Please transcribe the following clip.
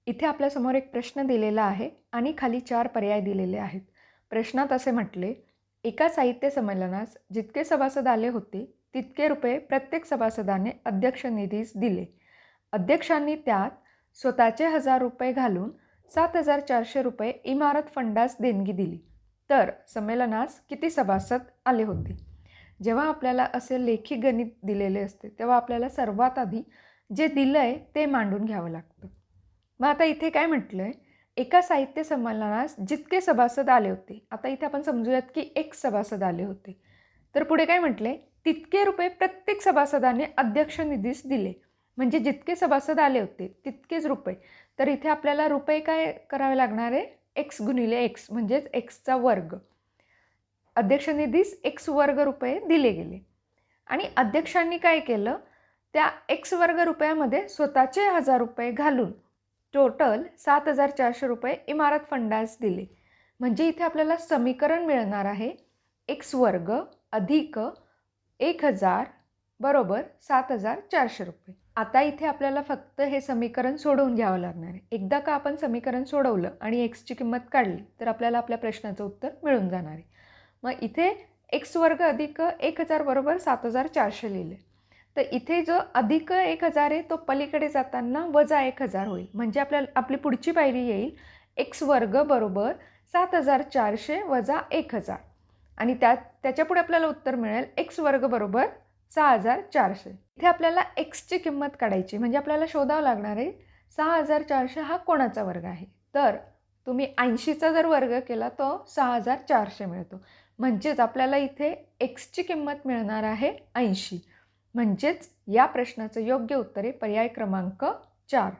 इथे आपल्यासमोर एक प्रश्न दिलेला आहे आणि खाली 4 पर्याय दिलेले आहेत. प्रश्नात असे म्हटले, एका साहित्य संमेलनास जितके सभासद आले होते, तितके रुपये प्रत्येक सभासदाने अध्यक्ष निधीस दिले. अध्यक्षांनी त्यात स्वतःचे ₹1000 घालून ₹7,400 इमारत फंडास देणगी दिली. तर संमेलनास किती सभासद आले होते? जेव्हा आपल्याला असे लेखी गणित दिलेले असते, तेव्हा आपल्याला सर्वात आधी जे दिलंय ते मांडून घ्यावं लागतं. मग आता इथे काय म्हटलंय, एका साहित्य संमेलनास जितके सभासद आले होते. आता इथे आपण समजूयात की एक सभासद आले होते. तर पुढे काय म्हटले, तितके रुपये प्रत्येक सभासदाने अध्यक्ष निधीस दिले. म्हणजे जितके सभासद आले होते तितकेच रुपये. तर इथे आपल्याला रुपये काय करावे लागणार आहे, एक्स गुणिले एक्स म्हणजेच एक्सचा वर्ग. अध्यक्ष निधीस एक्स वर्ग रुपये दिले गेले. आणि अध्यक्षांनी काय केलं, त्या एक्स वर्ग रुपयामध्ये स्वतःचे ₹1000 घालून टोटल ₹7,400 इमारत फंडास दिले. म्हणजे इथे आपल्याला समीकरण मिळणार आहे एक्स वर्ग अधिक 1000 बरोबर ₹7,400. आता इथे आपल्याला फक्त हे समीकरण सोडवून घ्यावं लागणार आहे. एकदा का आपण समीकरण सोडवलं आणि एक्सची किंमत काढली तर आपल्याला आपल्या प्रश्नाचं उत्तर मिळून जाणार आहे. मग इथे एक्स वर्ग अधिक 1000 बरोबर 7,400 लिहिले. तर इथे जो अधिक 1000 आहे तो पलीकडे जाताना वजा 1000 होईल. म्हणजे आपली पुढची पायरी येईल एक्स वर्ग बरोबर 7,400 वजा 1000 आणि त्याच्या पुढे आपल्याला उत्तर मिळेल एक्स वर्ग बरोबर 6,400. इथे आपल्याला एक्सची किंमत काढायची म्हणजे आपल्याला शोधावं लागणार आहे 6,400 हा कोणाचा वर्ग आहे. तर तुम्ही 80चा जर वर्ग केला तो 6,400 मिळतो. म्हणजेच आपल्याला इथे एक्सची किंमत मिळणार आहे 80. म्हणजेच या प्रश्नाचं योग्य उत्तर आहे पर्याय क्रमांक 4.